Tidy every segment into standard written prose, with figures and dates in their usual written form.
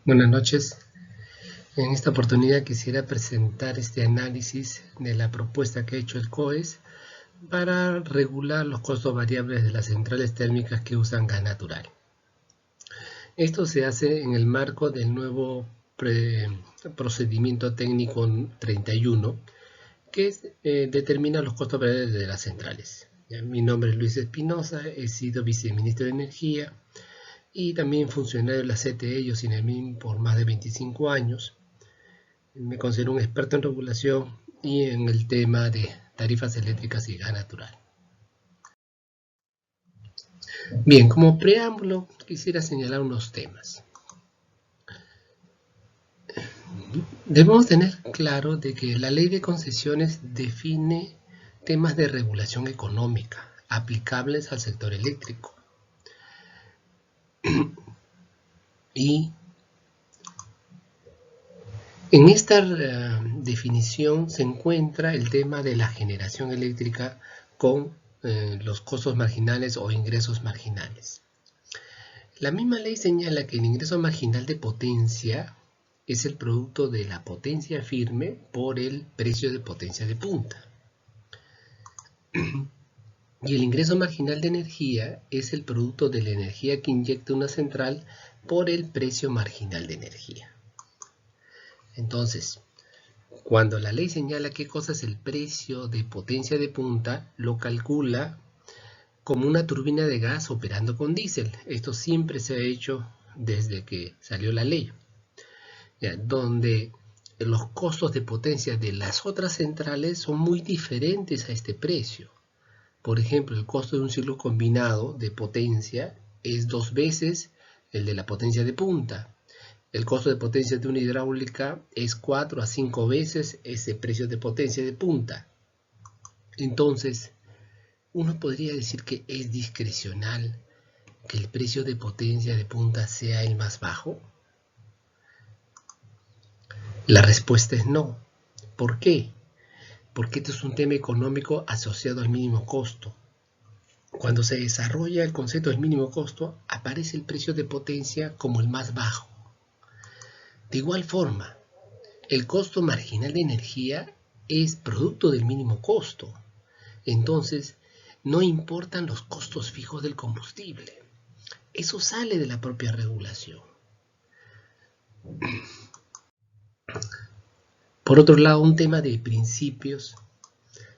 Buenas noches. En esta oportunidad quisiera presentar este análisis de la propuesta que ha hecho el COES para regular los costos variables de las centrales térmicas que usan gas natural. Esto se hace en el marco del nuevo procedimiento técnico 31 que determina los costos variables de las centrales. Mi nombre es Luis Espinosa, he sido viceministro de Energía y también funcionario de la CTE y Ocinemin por más de 25 años. Me considero un experto en regulación y en el tema de tarifas eléctricas y gas natural. Bien, como preámbulo quisiera señalar unos temas. Debemos tener claro de que la ley de concesiones define temas de regulación económica aplicables al sector eléctrico. Y en esta definición se encuentra el tema de la generación eléctrica con los costos marginales o ingresos marginales. La misma ley señala que el ingreso marginal de potencia es el producto de la potencia firme por el precio de potencia de punta. Y el ingreso marginal de energía es el producto de la energía que inyecta una central por el precio marginal de energía. Entonces, cuando la ley señala qué cosa es el precio de potencia de punta, lo calcula como una turbina de gas operando con diésel. Esto siempre se ha hecho desde que salió la ley, donde los costos de potencia de las otras centrales son muy diferentes a este precio. Por ejemplo, el costo de un ciclo combinado de potencia es 2 veces el de la potencia de punta. El costo de potencia de una hidráulica es 4 a 5 veces ese precio de potencia de punta. Entonces, uno podría decir que es discrecional que el precio de potencia de punta sea el más bajo. La respuesta es no. ¿Por qué? Porque esto es un tema económico asociado al mínimo costo. Cuando se desarrolla el concepto del mínimo costo, aparece el precio de potencia como el más bajo. De igual forma, el costo marginal de energía es producto del mínimo costo. Entonces, no importan los costos fijos del combustible. Eso sale de la propia regulación. Por otro lado, un tema de principios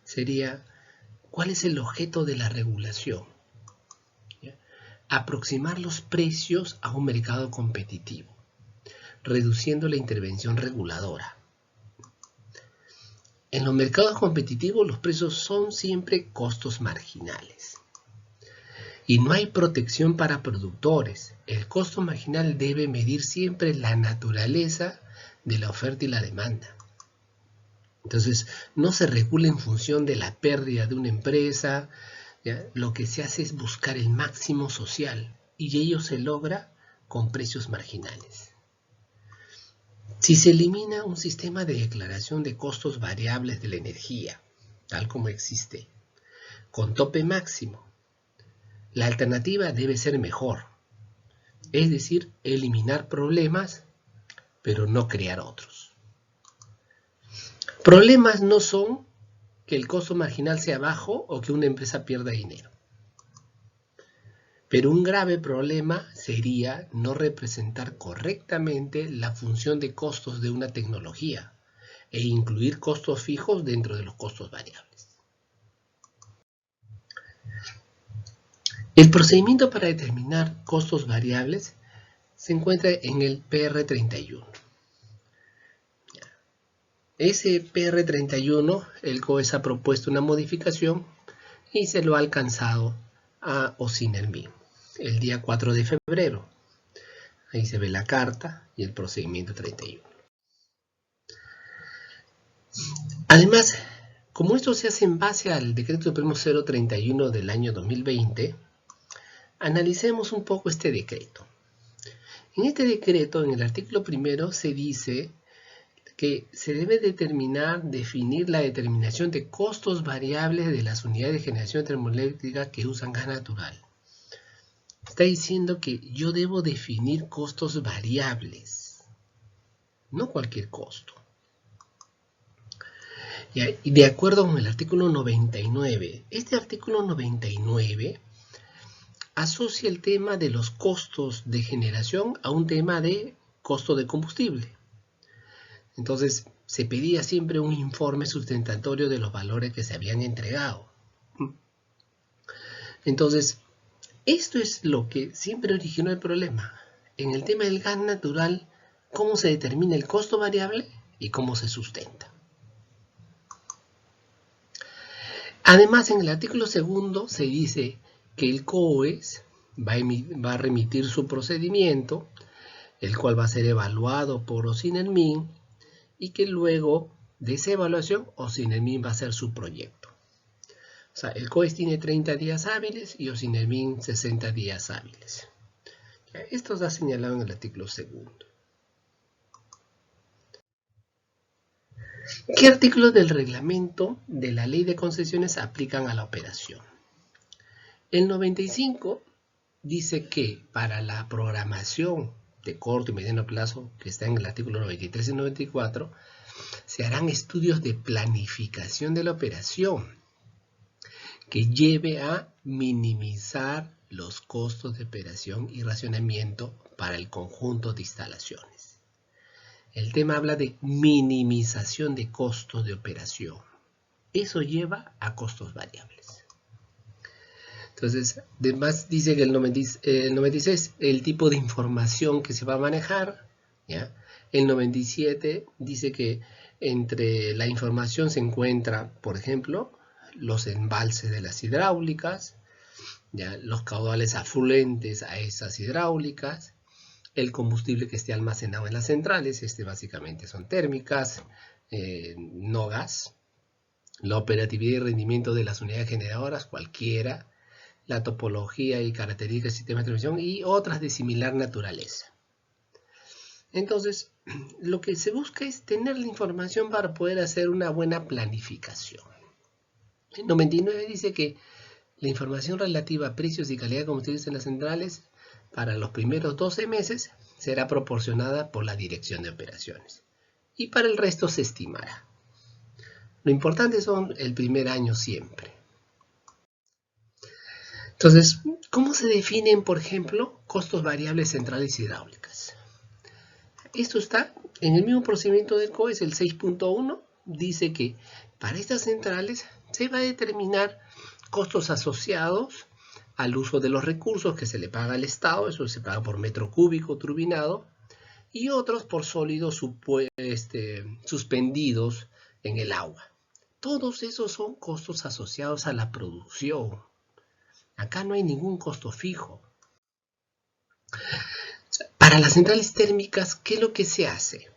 sería, ¿cuál es el objeto de la regulación? Aproximar los precios a un mercado competitivo, reduciendo la intervención reguladora. En los mercados competitivos los precios son siempre costos marginales. Y no hay protección para productores. El costo marginal debe medir siempre la naturaleza de la oferta y la demanda. Entonces, no se regula en función de la pérdida de una empresa. Lo que se hace es buscar el máximo social y ello se logra con precios marginales. Si se elimina un sistema de declaración de costos variables de la energía, tal como existe, con tope máximo, la alternativa debe ser mejor, es decir, eliminar problemas, pero no crear otros. Problemas no son que el costo marginal sea bajo o que una empresa pierda dinero. Pero un grave problema sería no representar correctamente la función de costos de una tecnología e incluir costos fijos dentro de los costos variables. El procedimiento para determinar costos variables se encuentra en el PR31. Ese PR31, el COES ha propuesto una modificación y se lo ha alcanzado a Ocinemin el día 4 de febrero. Ahí se ve la carta y el procedimiento 31. Además, como esto se hace en base al Decreto Supremo 031 del año 2020, analicemos un poco este decreto. En este decreto, en el artículo primero, se dice que se debe definir la determinación de costos variables de las unidades de generación termoeléctrica que usan gas natural. Está diciendo que yo debo definir costos variables. no cualquier costo. Y de acuerdo con el artículo 99, este artículo 99 asocia el tema de los costos de generación a un tema de costo de combustible. Entonces, se pedía siempre un informe sustentatorio de los valores que se habían entregado. Entonces, esto es lo que siempre originó el problema. En el tema del gas natural, ¿cómo se determina el costo variable y cómo se sustenta? Además, en el artículo 2 se dice que el COES va a remitir su procedimiento, el cual va a ser evaluado por Ocinermin, y que luego de esa evaluación Ocinermin va a hacer su proyecto. O sea, el COES tiene 30 días hábiles y Ocinermin 60 días hábiles. Esto está señalado en el artículo 2. ¿Qué artículos del reglamento de la ley de concesiones aplican a la operación? El 95 dice que para la programación de corto y mediano plazo, que está en el artículo 93 y 94, se harán estudios de planificación de la operación que lleve a minimizar los costos de operación y racionamiento para el conjunto de instalaciones. El tema habla de minimización de costos de operación. Eso lleva a costos variables. Entonces, además dice que el 96, el tipo de información que se va a manejar, ¿ya? El 97 dice que entre la información se encuentra, por ejemplo, los embalses de las hidráulicas, ¿ya? Los caudales afluentes a esas hidráulicas, el combustible que esté almacenado en las centrales, básicamente son térmicas, no gas, la operatividad y rendimiento de las unidades generadoras, cualquiera, la topología y características del sistema de transmisión y otras de similar naturaleza. Entonces, lo que se busca es tener la información para poder hacer una buena planificación. El 99 dice que la información relativa a precios y calidad de combustibles en las centrales para los primeros 12 meses será proporcionada por la dirección de operaciones y para el resto se estimará. Lo importante son el primer año siempre. Entonces, ¿cómo se definen, por ejemplo, costos variables centrales hidráulicas? Esto está en el mismo procedimiento del COES, el 6.1, dice que para estas centrales se va a determinar costos asociados al uso de los recursos que se le paga al Estado, eso se paga por metro cúbico turbinado, y otros por sólidos suspendidos en el agua. Todos esos son costos asociados a la producción. Acá no hay ningún costo fijo. Para las centrales térmicas, ¿qué es lo que se hace?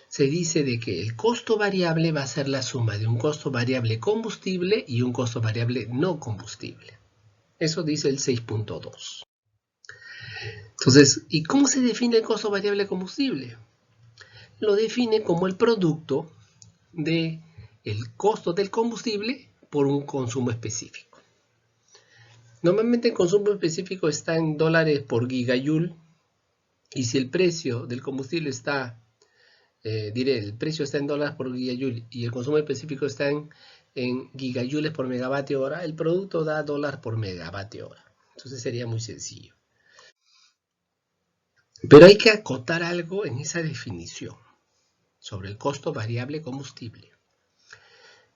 Se dice de que el costo variable va a ser la suma de un costo variable combustible y un costo variable no combustible. Eso dice el 6.2. Entonces, ¿y cómo se define el costo variable combustible? Lo define como el producto del costo del combustible por un consumo específico. Normalmente el consumo específico está en dólares por gigajoule y si el precio del combustible está, el precio está en dólares por gigajoule y el consumo específico está en gigajoules por megavatio hora, el producto da dólar por megavatio hora. Entonces sería muy sencillo. Pero hay que acotar algo en esa definición sobre el costo variable combustible.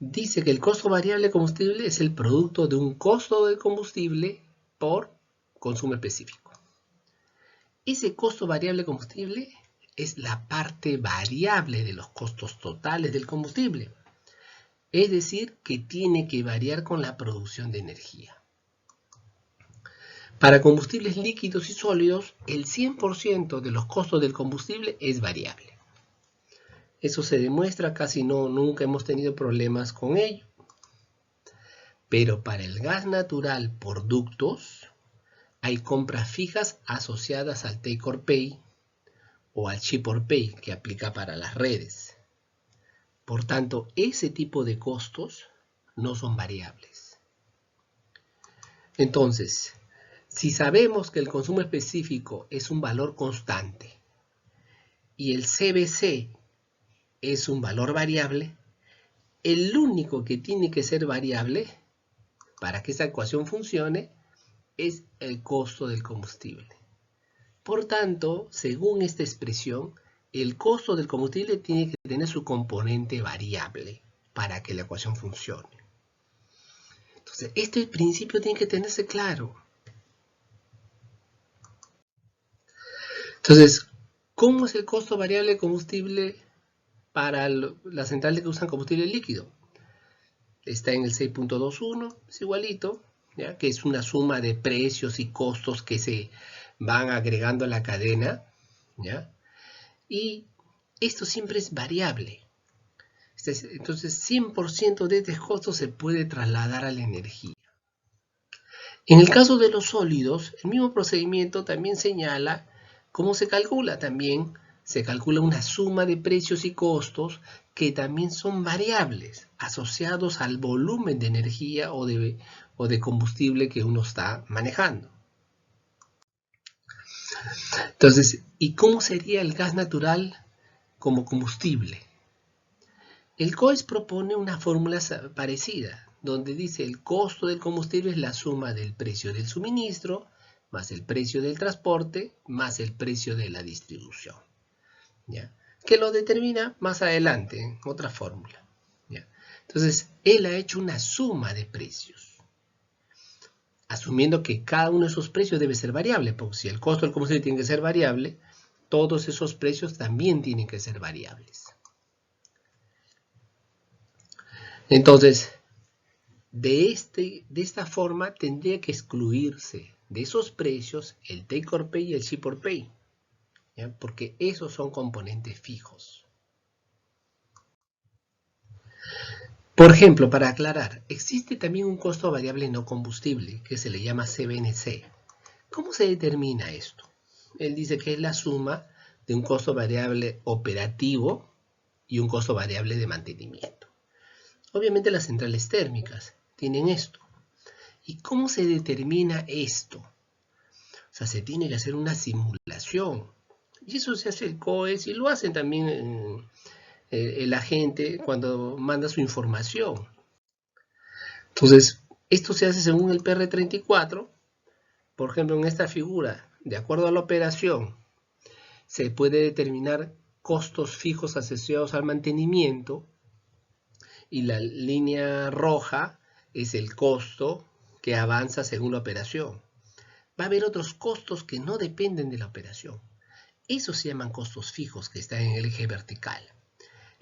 Dice que el costo variable combustible es el producto de un costo de combustible por consumo específico. Ese costo variable combustible es la parte variable de los costos totales del combustible. Es decir, que tiene que variar con la producción de energía. Para combustibles líquidos y sólidos, el 100% de los costos del combustible es variable. Eso se demuestra, nunca hemos tenido problemas con ello. Pero para el gas natural por ductos, hay compras fijas asociadas al take or pay o al ship or pay que aplica para las redes. Por tanto, ese tipo de costos no son variables. Entonces, si sabemos que el consumo específico es un valor constante y el CBC es un valor variable, el único que tiene que ser variable para que esa ecuación funcione es el costo del combustible. Por tanto, según esta expresión, el costo del combustible tiene que tener su componente variable para que la ecuación funcione. Entonces, este principio tiene que tenerse claro. Entonces, ¿cómo es el costo variable de combustible para las centrales que usan combustible líquido? Está en el 6.21, es igualito, ¿ya? Que es una suma de precios y costos que se van agregando a la cadena, ¿ya? Y esto siempre es variable. Entonces, 100% de este costo se puede trasladar a la energía. En el caso de los sólidos, el mismo procedimiento también señala cómo se calcula. También se calcula una suma de precios y costos que también son variables, asociados al volumen de energía o de combustible que uno está manejando. Entonces, ¿y cómo sería el gas natural como combustible? El COES propone una fórmula parecida, donde dice el costo del combustible es la suma del precio del suministro, más el precio del transporte, más el precio de la distribución, ¿ya? Que lo determina más adelante en otra fórmula, ¿ya? Entonces, él ha hecho una suma de precios, asumiendo que cada uno de esos precios debe ser variable, porque si el costo del combustible tiene que ser variable, todos esos precios también tienen que ser variables. Entonces, de esta forma tendría que excluirse de esos precios el take or pay y el ship or pay, ¿ya? Porque esos son componentes fijos. Por ejemplo, para aclarar, existe también un costo variable no combustible que se le llama CBNC. ¿Cómo se determina esto? Él dice que es la suma de un costo variable operativo y un costo variable de mantenimiento. Obviamente las centrales térmicas tienen esto. ¿Y cómo se determina esto? O sea, se tiene que hacer una simulación. Y eso se hace el COES y lo hacen también el agente cuando manda su información. Entonces, esto se hace según el PR34. Por ejemplo, en esta figura, de acuerdo a la operación, se puede determinar costos fijos asociados al mantenimiento. Y la línea roja es el costo que avanza según la operación. Va a haber otros costos que no dependen de la operación. Esos se llaman costos fijos que están en el eje vertical.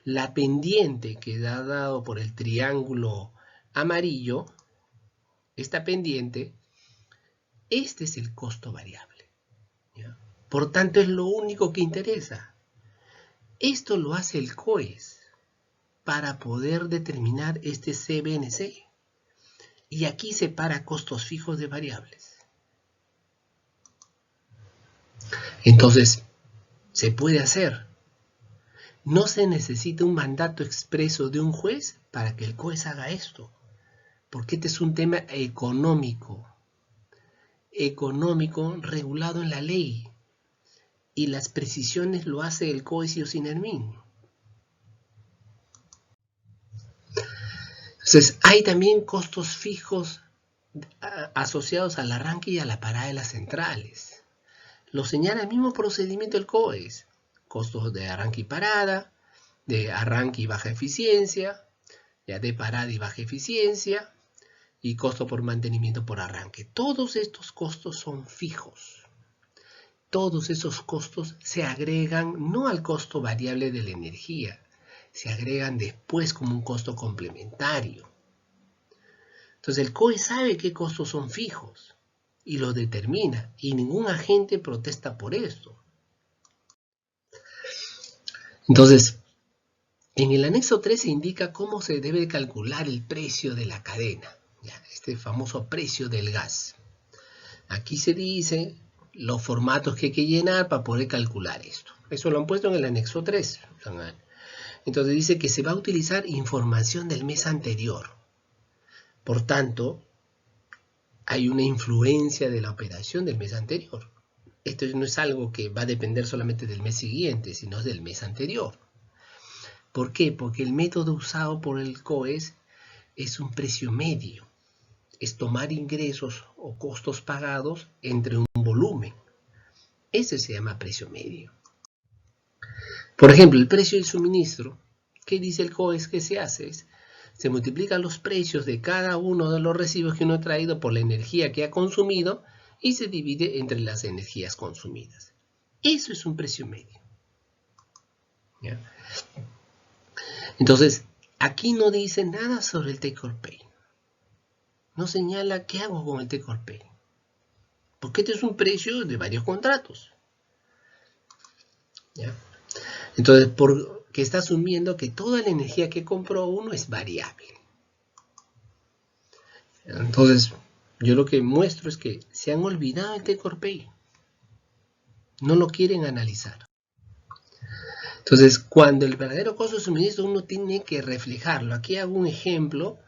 La pendiente que da dado por el triángulo amarillo, esta pendiente, este es el costo variable, ¿ya? Por tanto, es lo único que interesa. Esto lo hace el COES para poder determinar este CBNC. Y aquí separa costos fijos de variables. Entonces, se puede hacer. No se necesita un mandato expreso de un juez para que el COES haga esto. Porque este es un tema económico regulado en la ley. Y las precisiones lo hace el COES y OSINERMIN. Entonces, hay también costos fijos asociados al arranque y a la parada de las centrales. Lo señala el mismo procedimiento del COES. Costos de arranque y parada, de arranque y baja eficiencia, ya de parada y baja eficiencia, y costo por mantenimiento por arranque. Todos estos costos son fijos. Todos esos costos se agregan no al costo variable de la energía, se agregan después como un costo complementario. Entonces el COES sabe qué costos son fijos y los determina, y ningún agente protesta por esto. Entonces, en el anexo 3 se indica cómo se debe calcular el precio de la cadena, ¿ya? Este famoso precio del gas. Aquí se dice los formatos que hay que llenar para poder calcular esto. Eso lo han puesto en el anexo 3. Entonces dice que se va a utilizar información del mes anterior. Por tanto, hay una influencia de la operación del mes anterior. esto no es algo que va a depender solamente del mes siguiente, sino del mes anterior. ¿Por qué? Porque el método usado por el COES es un precio medio. Es tomar ingresos o costos pagados entre un volumen. Ese se llama precio medio. Por ejemplo, el precio del suministro. ¿Qué dice el COES que se hace? Se multiplican los precios de cada uno de los recibos que uno ha traído por la energía que ha consumido y se divide entre las energías consumidas. Eso es un precio medio. ¿Ya? Entonces, aquí no dice nada sobre el take or pay. No señala qué hago con el take or pay. Porque este es un precio de varios contratos. ¿Ya? Entonces, porque está asumiendo que toda la energía que compró uno es variable. Entonces, yo lo que muestro es que se han olvidado el take or pay. No lo quieren analizar. Entonces, cuando el verdadero costo de suministro uno tiene que reflejarlo. Aquí hago un ejemplo,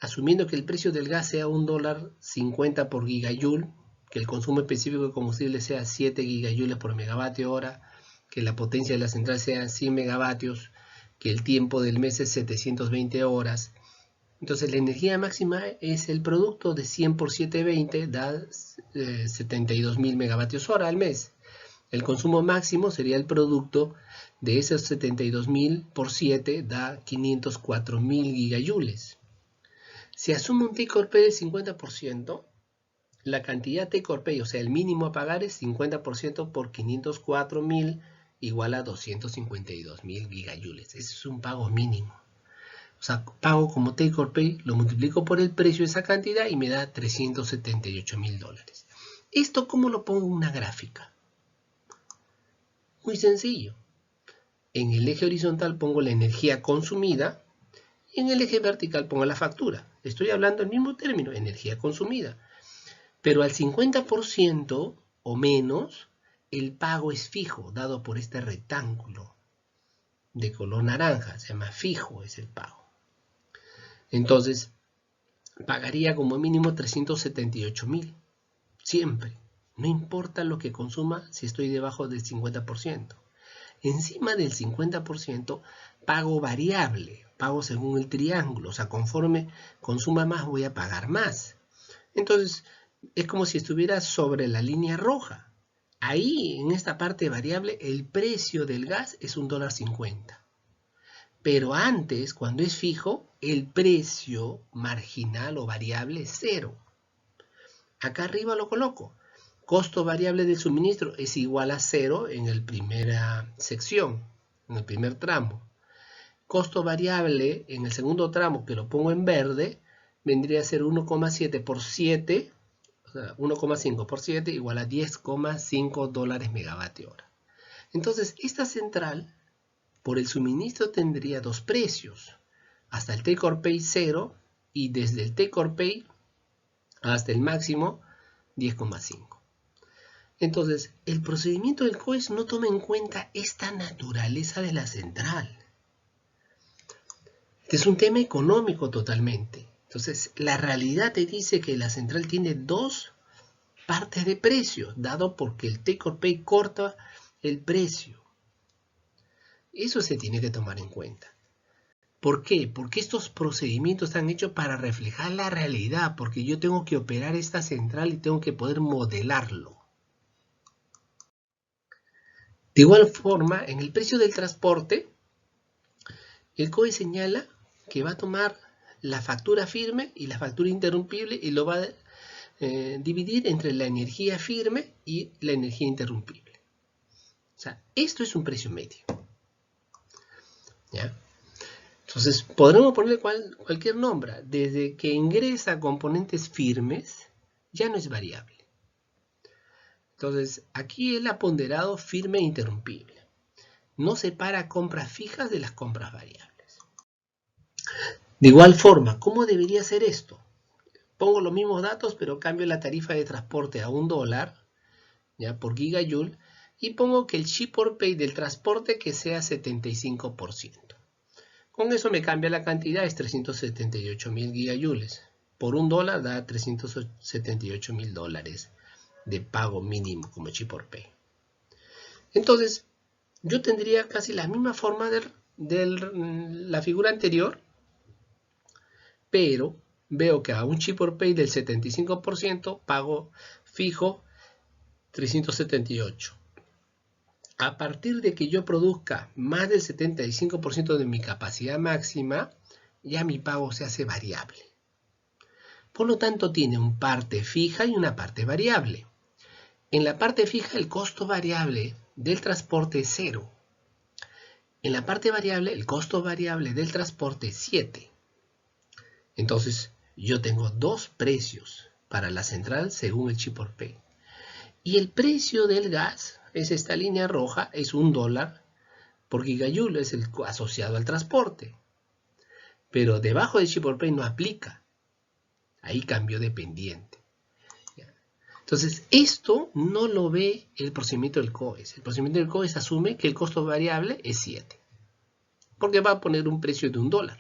asumiendo que el precio del gas sea $1.50 por gigajoule, que el consumo específico de combustible sea 7 gigajoules por megavatio hora, que la potencia de la central sea 100 megavatios, que el tiempo del mes es 720 horas. Entonces la energía máxima es el producto de 100 por 720, da 72.000 megavatios hora al mes. El consumo máximo sería el producto de esos 72.000 por 7, da 504.000 gigajoules. Si asume un take or pay del 50%, la cantidad take or pay, o sea, el mínimo a pagar es 50% por 504.000 igual a 252.000 gigajoules. Ese es un pago mínimo. O sea, pago como take or pay, lo multiplico por el precio de esa cantidad y me da $378.000. ¿Esto cómo lo pongo en una gráfica? Muy sencillo. En el eje horizontal pongo la energía consumida y en el eje vertical pongo la factura. Estoy hablando del mismo término, energía consumida. Pero al 50% o menos, el pago es fijo, dado por este rectángulo de color naranja. Se llama fijo, es el pago. Entonces, pagaría como mínimo 378.000. Siempre. No importa lo que consuma si estoy debajo del 50%. Encima del 50%, pago variable. Pago según el triángulo. O sea, conforme consuma más, voy a pagar más. Entonces, es como si estuviera sobre la línea roja. Ahí, en esta parte variable, el precio del gas es $1.50. Pero antes, cuando es fijo, el precio marginal o variable es 0. Acá arriba lo coloco. Costo variable del suministro es igual a 0 en la primera sección, en el primer tramo. Costo variable en el segundo tramo, que lo pongo en verde, vendría a ser 1,7 por 7, o sea, 1,5 por 7 igual a $10,5 megavatio hora. Entonces, esta central por el suministro tendría dos precios, hasta el take or pay 0 y desde el take or pay hasta el máximo 10,5. Entonces, el procedimiento del COES no toma en cuenta esta naturaleza de la central. Este es un tema económico totalmente. Entonces, la realidad te dice que la central tiene dos partes de precio, dado porque el take or pay corta el precio. Eso se tiene que tomar en cuenta. ¿Por qué? Porque estos procedimientos están hechos para reflejar la realidad, porque yo tengo que operar esta central y tengo que poder modelarlo. De igual forma, en el precio del transporte, el COE señala que va a tomar la factura firme y la factura interrumpible y lo va a dividir entre la energía firme y la energía interrumpible. O sea, esto es un precio medio. ¿Ya? Entonces, podremos ponerle cualquier nombre. Desde que ingresa componentes firmes, ya no es variable. Entonces, aquí él ha ponderado firme e interrumpible. No separa compras fijas de las compras variables. De igual forma, ¿cómo debería ser esto? Pongo los mismos datos, pero cambio la tarifa de transporte a $1, ¿ya? Por gigajoule, y pongo que el ship or pay del transporte que sea 75%. Con eso me cambia la cantidad, es 378.000 gigajoules. Por $1 da $378.000 de pago mínimo como Chip or Pay. Entonces, yo tendría casi la misma forma de la figura anterior, pero veo que a un Chip or Pay del 75% pago fijo 378. A partir de que yo produzca más del 75% de mi capacidad máxima, ya mi pago se hace variable. Por lo tanto, tiene una parte fija y una parte variable. En la parte fija, el costo variable del transporte es 0. En la parte variable, el costo variable del transporte es 7. Entonces, yo tengo dos precios para la central según el Chip or Pay. Y el precio del gas, es esta línea roja, es $1 por gigajoule, es el asociado al transporte. Pero debajo del Chip or Pay no aplica. Ahí cambió dependiente. Entonces, esto no lo ve el procedimiento del COES. El procedimiento del COES asume que el costo variable es 7. Porque va a poner un precio de $1.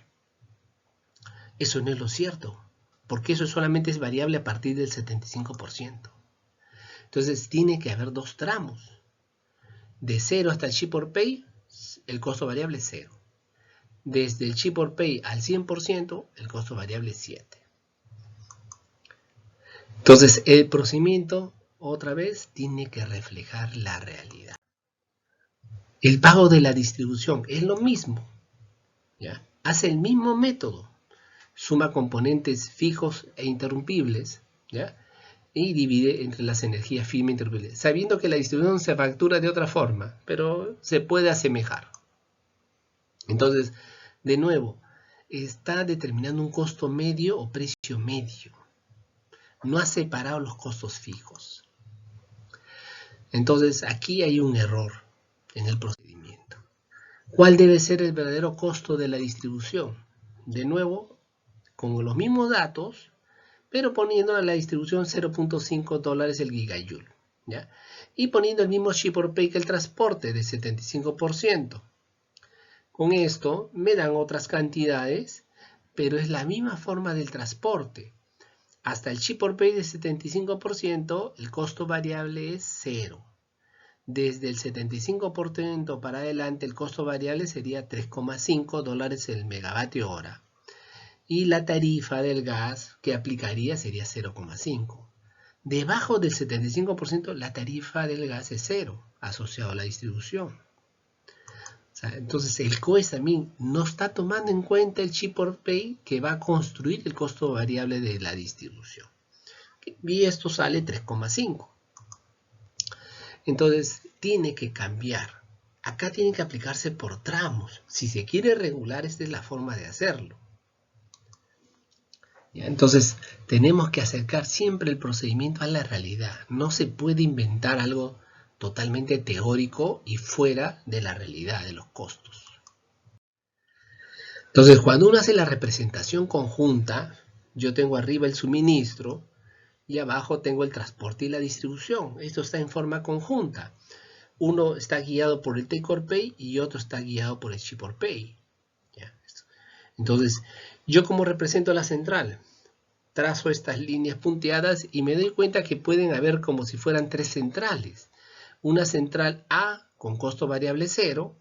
Eso no es lo cierto. Porque eso solamente es variable a partir del 75%. Entonces, tiene que haber dos tramos. De 0 hasta el Chip or Pay, el costo variable es 0. Desde el Chip or Pay al 100%, el costo variable es 7. Entonces, el procedimiento, otra vez, tiene que reflejar la realidad. El pago de la distribución es lo mismo, ¿ya? Hace el mismo método. Suma componentes fijos e interrumpibles, ¿ya? Y divide entre las energías firmes e interrumpibles, sabiendo que la distribución se factura de otra forma, pero se puede asemejar. Entonces, de nuevo, está determinando un costo medio o precio medio. No ha separado los costos fijos. Entonces, aquí hay un error en el procedimiento. ¿Cuál debe ser el verdadero costo de la distribución? De nuevo, con los mismos datos, pero poniendo a la distribución $0.5 el gigajoule, ¿ya? Y poniendo el mismo Chip or Pay que el transporte de 75%. Con esto me dan otras cantidades, pero es la misma forma del transporte. Hasta el Chip or Pay de 75%, el costo variable es 0. Desde el 75% para adelante, el costo variable sería $3.5 el megavatio hora. Y la tarifa del gas que aplicaría sería 0.5. Debajo del 75%, la tarifa del gas es 0, asociado a la distribución. Entonces, el COES también no está tomando en cuenta el Chip or Pay que va a construir el costo variable de la distribución. Y esto sale 3.5. Entonces, tiene que cambiar. Acá tiene que aplicarse por tramos. Si se quiere regular, esta es la forma de hacerlo. ¿Ya? Entonces, tenemos que acercar siempre el procedimiento a la realidad. No se puede inventar algo totalmente teórico y fuera de la realidad de los costos. Entonces, cuando uno hace la representación conjunta, yo tengo arriba el suministro y abajo tengo el transporte y la distribución. Esto está en forma conjunta. Uno está guiado por el Take or Pay y otro está guiado por el Chip or Pay. ¿Ya? Entonces, yo como represento la central, trazo estas líneas punteadas y me doy cuenta que pueden haber como si fueran tres centrales. Una central A con costo variable 0,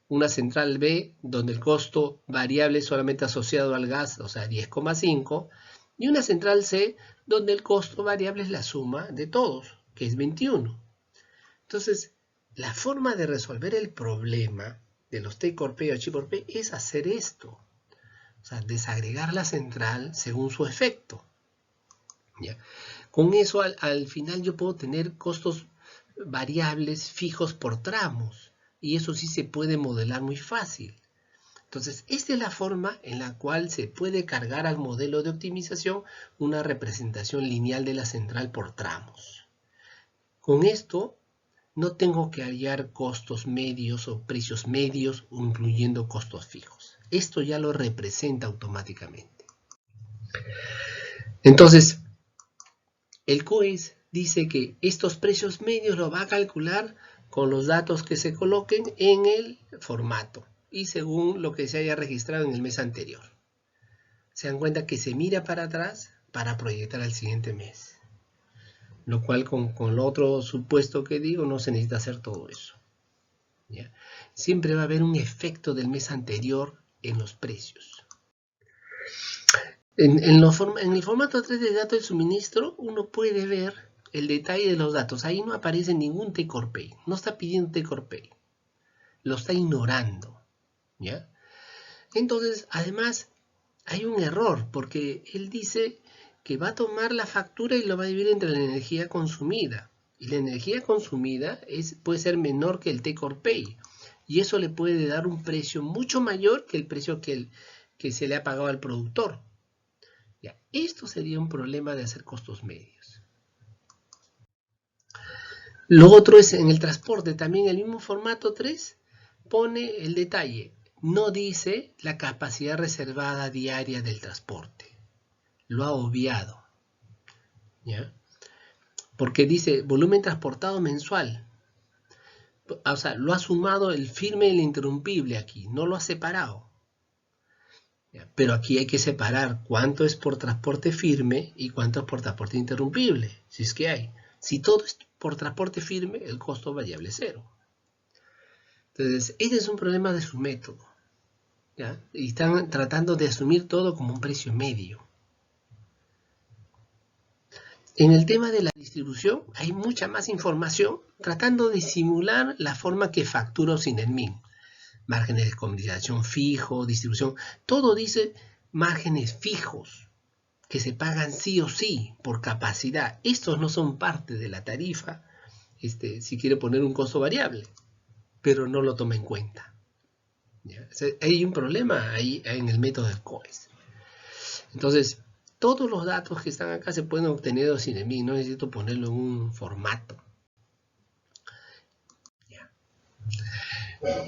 una central B donde el costo variable es solamente asociado al gas, o sea 10,5, y una central C donde el costo variable es la suma de todos, que es 21. Entonces, la forma de resolver el problema de los Take or Pay o Chip or Pay es hacer esto. O sea, desagregar la central según su efecto. ¿Ya? Con eso al final yo puedo tener costos variables fijos por tramos. Y eso sí se puede modelar muy fácil. Entonces, esta es la forma en la cual se puede cargar al modelo de optimización una representación lineal de la central por tramos. Con esto no tengo que hallar costos medios o precios medios, incluyendo costos fijos. Esto ya lo representa automáticamente. Entonces, el COES dice que estos precios medios los va a calcular con los datos que se coloquen en el formato y según lo que se haya registrado en el mes anterior. Se dan cuenta que se mira para atrás para proyectar al siguiente mes. Lo cual con el otro supuesto que digo no se necesita hacer todo eso. ¿Ya? Siempre va a haber un efecto del mes anterior en los precios. En el formato 3 de datos de suministro uno puede ver el detalle de los datos. Ahí no aparece ningún take or pay. No está pidiendo take or pay. Lo está ignorando. ¿Ya? Entonces, además, hay un error porque él dice que va a tomar la factura y lo va a dividir entre la energía consumida. Y la energía consumida puede ser menor que el take or pay. Y eso le puede dar un precio mucho mayor que el precio que se le ha pagado al productor. Ya, esto sería un problema de hacer costos medios. Lo otro es en el transporte, también el mismo formato 3 pone el detalle. No dice la capacidad reservada diaria del transporte. Lo ha obviado. ¿Ya? Porque dice volumen transportado mensual. O sea, lo ha sumado el firme y el interrumpible aquí. No lo ha separado. ¿Ya? Pero aquí hay que separar cuánto es por transporte firme y cuánto es por transporte interrumpible. Si es que hay. Si todo es por transporte firme, el costo variable es cero. Entonces, este es un problema de su método. ¿Ya? Y están tratando de asumir todo como un precio medio. En el tema de la distribución hay mucha más información tratando de simular la forma que factura Sinermin. Márgenes de comercialización fijo, distribución, todo dice márgenes fijos que se pagan sí o sí por capacidad. Estos no son parte de la tarifa, si quiere poner un costo variable, pero no lo toma en cuenta. ¿Ya? O sea, hay un problema ahí en el método del COES. Entonces, todos los datos que están acá se pueden obtener sin Sinermin, no necesito ponerlo en un formato. ¿Ya?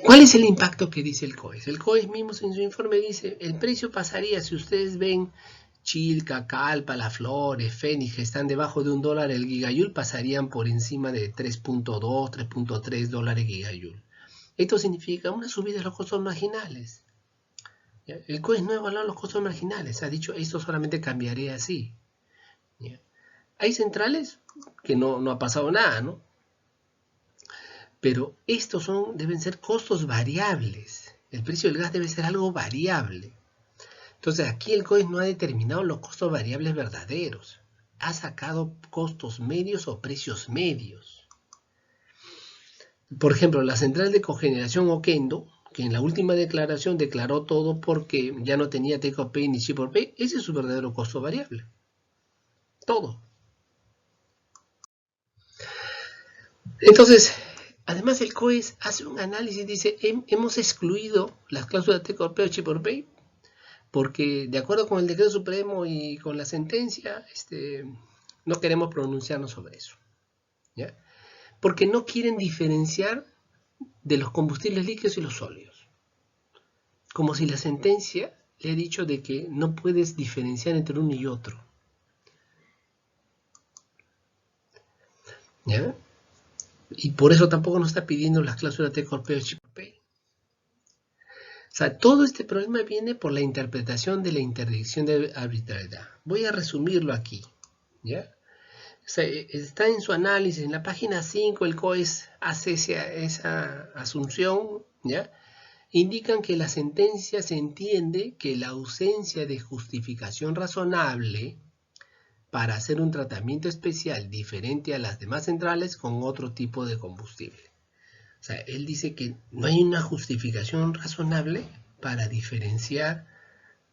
¿Cuál es el impacto que dice el COES? El COES mismo en su informe dice, el precio pasaría, si ustedes ven Chilca, Calpa, La Flores, Fénix, que están debajo de $1 el gigajoule, pasarían por encima de 3.2, 3.3 dólares gigajoule. Esto significa una subida de los costos marginales. ¿Ya? El COES no ha evaluado los costos marginales, ha dicho esto solamente cambiaría así. ¿Ya? Hay centrales que no ha pasado nada, ¿no? Pero estos deben ser costos variables. El precio del gas debe ser algo variable. Entonces aquí el COES no ha determinado los costos variables verdaderos. Ha sacado costos medios o precios medios. Por ejemplo, la central de cogeneración Oquendo, que en la última declaración declaró todo porque ya no tenía take or pay ni ship or pay, ese es su verdadero costo variable. Todo. Entonces, además el COES hace un análisis, dice, hemos excluido las cláusulas de take or pay o ship or pay porque de acuerdo con el decreto supremo y con la sentencia, no queremos pronunciarnos sobre eso. ¿Ya? Porque no quieren diferenciar de los combustibles líquidos y los sólidos. Como si la sentencia le ha dicho de que no puedes diferenciar entre uno y otro. ¿Ya? Y por eso tampoco nos está pidiendo las cláusulas de take or pay o ship or pay. O sea, todo este problema viene por la interpretación de la interdicción de arbitrariedad. Voy a resumirlo aquí. ¿Ya? O sea, está en su análisis, en la página 5 el COES hace esa asunción, ¿ya? Indican que la sentencia se entiende que la ausencia de justificación razonable para hacer un tratamiento especial diferente a las demás centrales con otro tipo de combustible. O sea, él dice que no hay una justificación razonable para diferenciar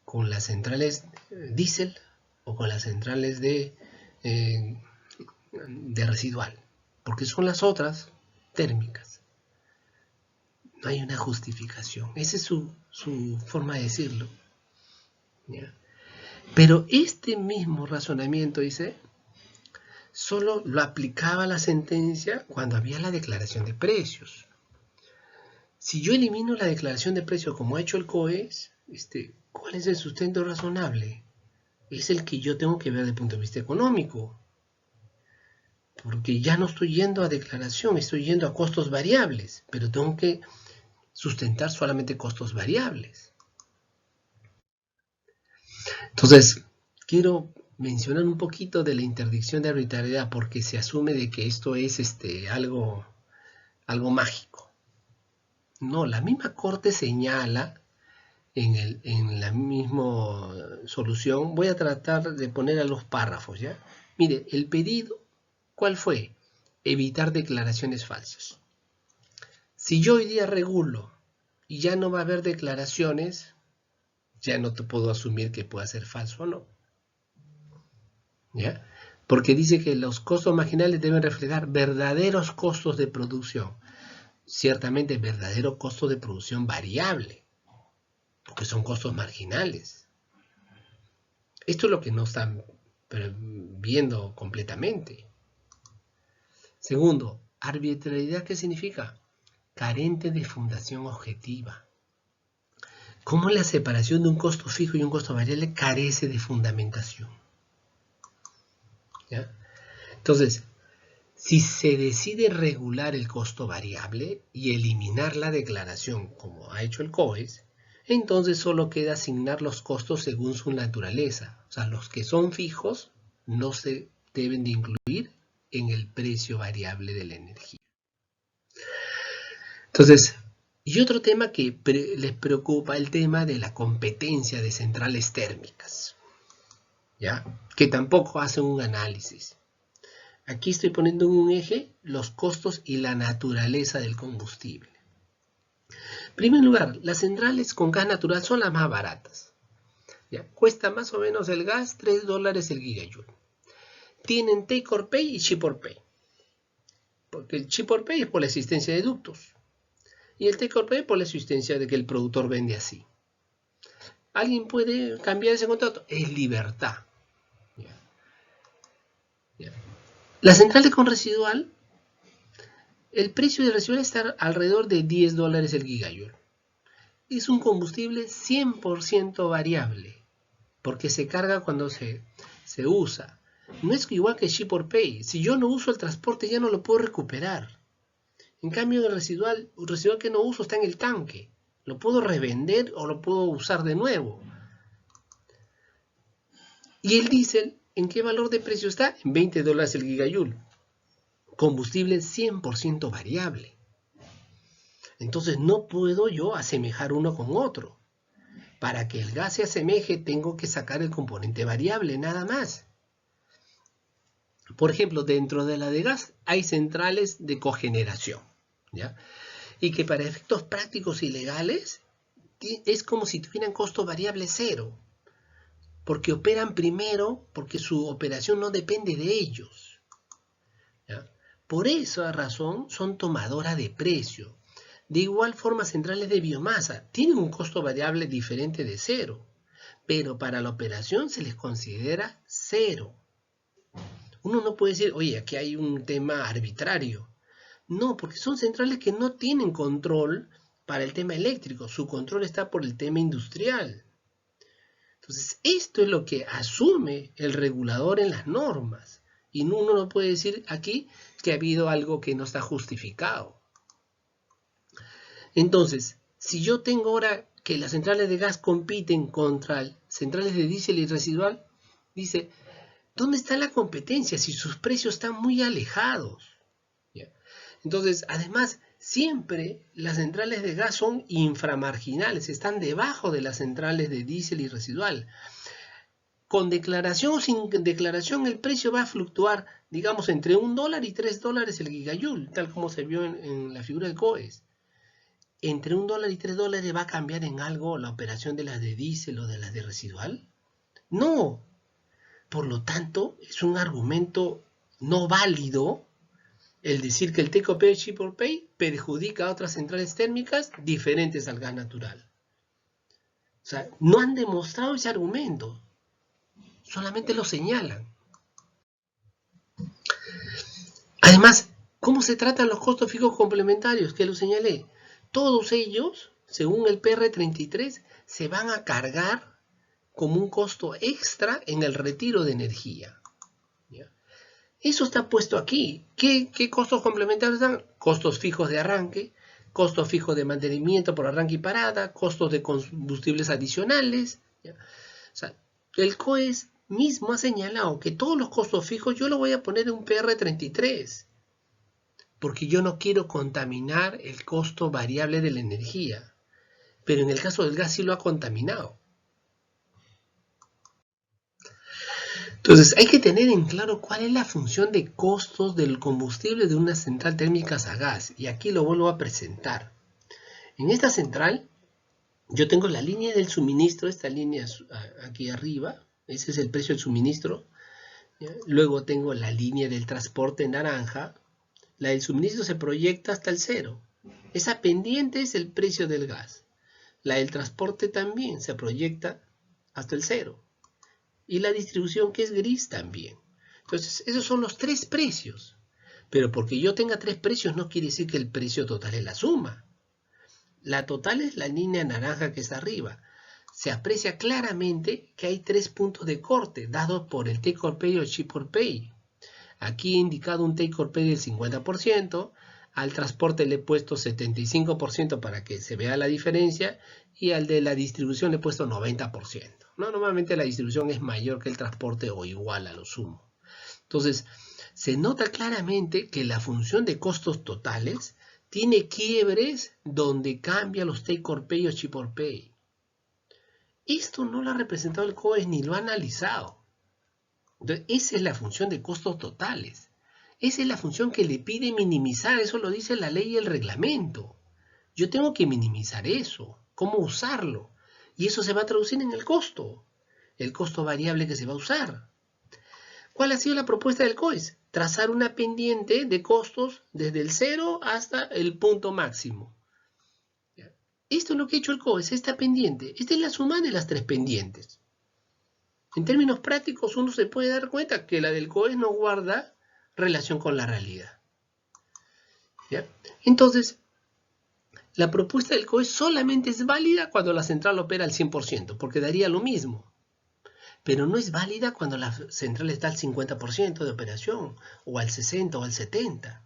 con las centrales diésel o con las centrales de residual, porque son las otras térmicas. No hay una justificación. Esa es su forma de decirlo. ¿Ya? Pero este mismo razonamiento, dice, solo lo aplicaba la sentencia cuando había la declaración de precios. Si yo elimino la declaración de precios como ha hecho el COES, ¿cuál es el sustento razonable? Es el que yo tengo que ver desde el punto de vista económico. Porque ya no estoy yendo a declaración, estoy yendo a costos variables, pero tengo que sustentar solamente costos variables. Entonces, quiero mencionar un poquito de la interdicción de arbitrariedad, porque se asume de que esto es algo mágico. No, la misma Corte señala en la misma solución. Voy a tratar de poner a los párrafos, ¿ya? Mire, el pedido, ¿cuál fue? Evitar declaraciones falsas. Si yo hoy día regulo y ya no va a haber declaraciones, ya no te puedo asumir que pueda ser falso o no. ¿Ya? Porque dice que los costos marginales deben reflejar verdaderos costos de producción. Ciertamente, verdadero costo de producción variable, porque son costos marginales. Esto es lo que no están viendo completamente. Segundo, arbitrariedad, ¿qué significa? Carente de fundación objetiva. ¿Cómo la separación de un costo fijo y un costo variable carece de fundamentación? ¿Ya? Entonces, si se decide regular el costo variable y eliminar la declaración como ha hecho el COES, entonces solo queda asignar los costos según su naturaleza. O sea, los que son fijos no se deben de incluir en el precio variable de la energía. Entonces, y otro tema que les preocupa, el tema de la competencia de centrales térmicas, ¿ya? Que tampoco hacen un análisis. Aquí estoy poniendo en un eje los costos y la naturaleza del combustible. En primer lugar, las centrales con gas natural son las más baratas. ¿Ya? Cuesta más o menos el gas $3 el gigajoule. Tienen take or pay y ship or pay. Porque el ship or pay es por la existencia de ductos. Y el take or pay por la existencia de que el productor vende así. ¿Alguien puede cambiar ese contrato? Es libertad. ¿Ya? ¿Ya? Las centrales con residual, el precio del residual está alrededor de $10 el gigajoule. Es un combustible 100% variable, porque se carga cuando se usa. No es igual que ship or pay. Si yo no uso el transporte ya no lo puedo recuperar. En cambio el residual que no uso está en el tanque. Lo puedo revender o lo puedo usar de nuevo. Y el diésel, ¿en qué valor de precio está? En $20 el gigajoule. Combustible 100% variable. Entonces no puedo yo asemejar uno con otro. Para que el gas se asemeje tengo que sacar el componente variable, nada más. Por ejemplo, dentro de la de gas hay centrales de cogeneración, ¿ya? Y que para efectos prácticos y legales es como si tuvieran costo variable cero. Porque operan primero, porque su operación no depende de ellos, ¿ya? Por esa razón son tomadoras de precio. De igual forma, centrales de biomasa tienen un costo variable diferente de cero, pero para la operación se les considera cero. Uno no puede decir, oye, aquí hay un tema arbitrario. No, porque son centrales que no tienen control para el tema eléctrico. Su control está por el tema industrial. Entonces, esto es lo que asume el regulador en las normas. Y uno no puede decir aquí que ha habido algo que no está justificado. Entonces, si yo tengo ahora que las centrales de gas compiten contra centrales de diésel y residual, dice, ¿dónde está la competencia si sus precios están muy alejados? ¿Ya? Entonces, además, siempre las centrales de gas son inframarginales, están debajo de las centrales de diésel y residual. Con declaración o sin declaración, el precio va a fluctuar, digamos, entre $1 y $3 el gigajoule, tal como se vio en la figura del COES. ¿Entre $1 y $3 va a cambiar en algo la operación de las de diésel o de las de residual? No. Por lo tanto, es un argumento no válido el decir que el take or pay, ship or pay perjudica a otras centrales térmicas diferentes al gas natural. O sea, no han demostrado ese argumento, solamente lo señalan. Además, ¿cómo se tratan los costos fijos complementarios? Que lo señalé. Todos ellos, según el PR33, se van a cargar como un costo extra en el retiro de energía. ¿Ya? Eso está puesto aquí. ¿Qué costos complementarios dan? Costos fijos de arranque, costos fijos de mantenimiento por arranque y parada, costos de combustibles adicionales. ¿Ya? O sea, el COES mismo ha señalado que todos los costos fijos yo lo voy a poner en un PR33, porque yo no quiero contaminar el costo variable de la energía. Pero en el caso del gas sí lo ha contaminado. Entonces hay que tener en claro cuál es la función de costos del combustible de una central térmica a gas. Y aquí lo vuelvo a presentar. En esta central yo tengo la línea del suministro, esta línea aquí arriba. Ese es el precio del suministro. ¿Ya? Luego tengo la línea del transporte en naranja. La del suministro se proyecta hasta el cero. Esa pendiente es el precio del gas. La del transporte también se proyecta hasta el cero. Y la distribución, que es gris, también. Entonces, esos son los tres precios. Pero porque yo tenga tres precios no quiere decir que el precio total es la suma. La total es la línea naranja que está arriba. Se aprecia claramente que hay tres puntos de corte dados por el take or pay o ship or pay. Aquí he indicado un take or pay del 50%. Al transporte le he puesto 75% para que se vea la diferencia, y al de la distribución le he puesto 90%. ¿No? Normalmente la distribución es mayor que el transporte o igual a lo sumo. Entonces, se nota claramente que la función de costos totales tiene quiebres donde cambia los take or pay o ship or pay. Esto no lo ha representado el COES ni lo ha analizado. Entonces, esa es la función de costos totales. Esa es la función que le pide minimizar, eso lo dice la ley y el reglamento. Yo tengo que minimizar eso, cómo usarlo. Y eso se va a traducir en el costo variable que se va a usar. ¿Cuál ha sido la propuesta del COES? Trazar una pendiente de costos desde el 0 hasta el punto máximo. Esto es lo que ha hecho el COES, esta pendiente. Esta es la suma de las tres pendientes. En términos prácticos, uno se puede dar cuenta que la del COES no guarda relación con la realidad. ¿Ya? Entonces, la propuesta del COES solamente es válida cuando la central opera al 100%, porque daría lo mismo. Pero no es válida cuando la central está al 50% de operación, o al 60% o al 70%.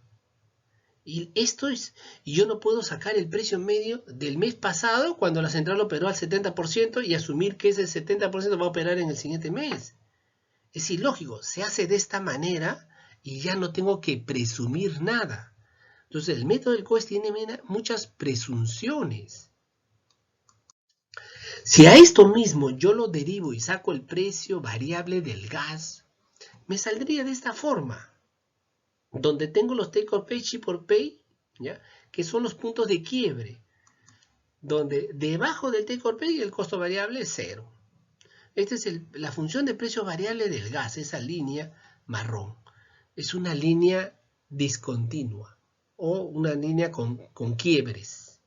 Y yo no puedo sacar el precio medio del mes pasado cuando la central operó al 70% y asumir que ese 70% va a operar en el siguiente mes. Es ilógico, se hace de esta manera y ya no tengo que presumir nada. Entonces el método del COES tiene muchas presunciones. Si a esto mismo yo lo derivo y saco el precio variable del gas, me saldría de esta forma, donde tengo los take or pay, ship or pay, ¿ya? Que son los puntos de quiebre, donde debajo del take or pay el costo variable es 0. Esta es la función de precio variable del gas, esa línea marrón. Es una línea discontinua o una línea con quiebres.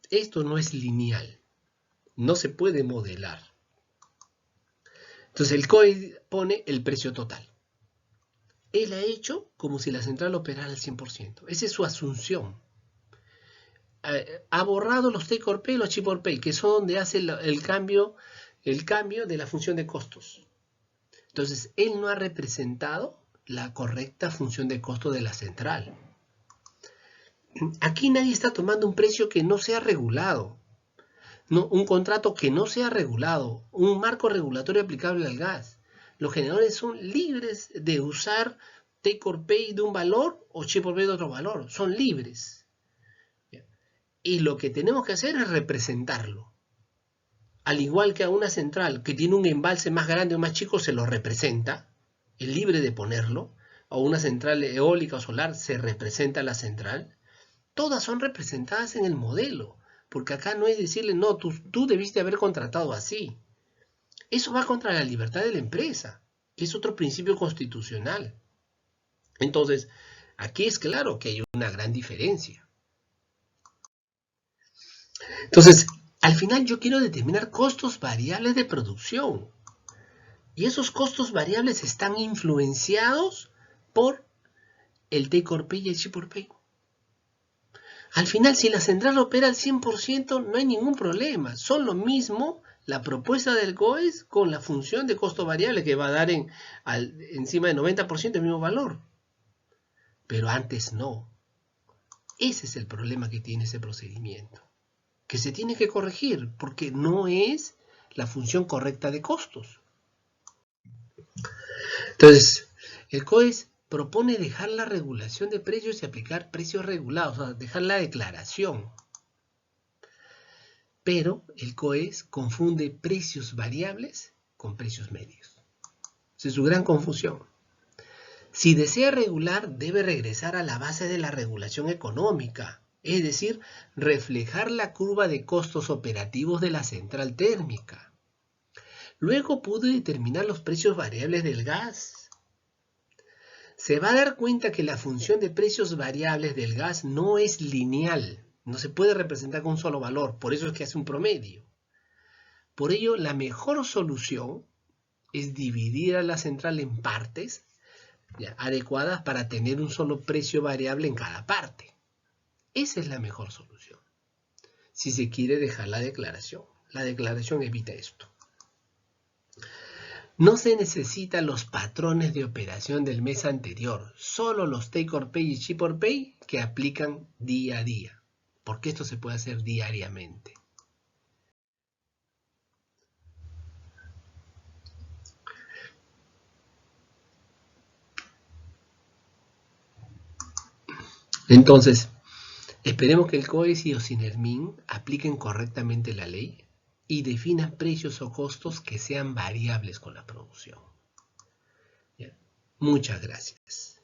Esto no es lineal, no se puede modelar. Entonces el COES pone el precio total. Él ha hecho como si la central operara al 100%. Esa es su asunción. Ha borrado los take or pay y los ship or pay, que son donde hace el cambio de la función de costos. Entonces, él no ha representado la correcta función de costo de la central. Aquí nadie está tomando un precio que no sea regulado, no, un contrato que no sea regulado, un marco regulatorio aplicable al gas. Los generadores son libres de usar take or pay de un valor o ship or pay de otro valor, son libres. Y lo que tenemos que hacer es representarlo. Al igual que a una central que tiene un embalse más grande o más chico, se lo representa, es libre de ponerlo. O una central eólica o solar, se representa la central. Todas son representadas en el modelo, porque acá no es decirle, no, tú debiste haber contratado así. Eso va contra la libertad de la empresa, que es otro principio constitucional. Entonces, aquí es claro que hay una gran diferencia. Entonces, al final yo quiero determinar costos variables de producción. Y esos costos variables están influenciados por el take or pay y el ship or pay. Al final, si la central opera al 100%, no hay ningún problema. Son lo mismo la propuesta del COES con la función de costo variable que va a dar encima de 90% el mismo valor. Pero antes no. Ese es el problema que tiene ese procedimiento, que se tiene que corregir porque no es la función correcta de costos. Entonces, el COES propone dejar la regulación de precios y aplicar precios regulados, o sea, dejar la declaración. Pero el COES confunde precios variables con precios medios. Esa es su gran confusión. Si desea regular, debe regresar a la base de la regulación económica, es decir, reflejar la curva de costos operativos de la central térmica. Luego pude determinar los precios variables del gas. Se va a dar cuenta que la función de precios variables del gas no es lineal, no se puede representar con un solo valor, por eso es que hace un promedio. Por ello, la mejor solución es dividir a la central en partes adecuadas para tener un solo precio variable en cada parte. Esa es la mejor solución. Si se quiere dejar la declaración evita esto. No se necesitan los patrones de operación del mes anterior, solo los take or pay y ship or pay que aplican día a día, porque esto se puede hacer diariamente. Entonces, esperemos que el COES y Osinermin apliquen correctamente la ley y definan precios o costos que sean variables con la producción. Muchas gracias.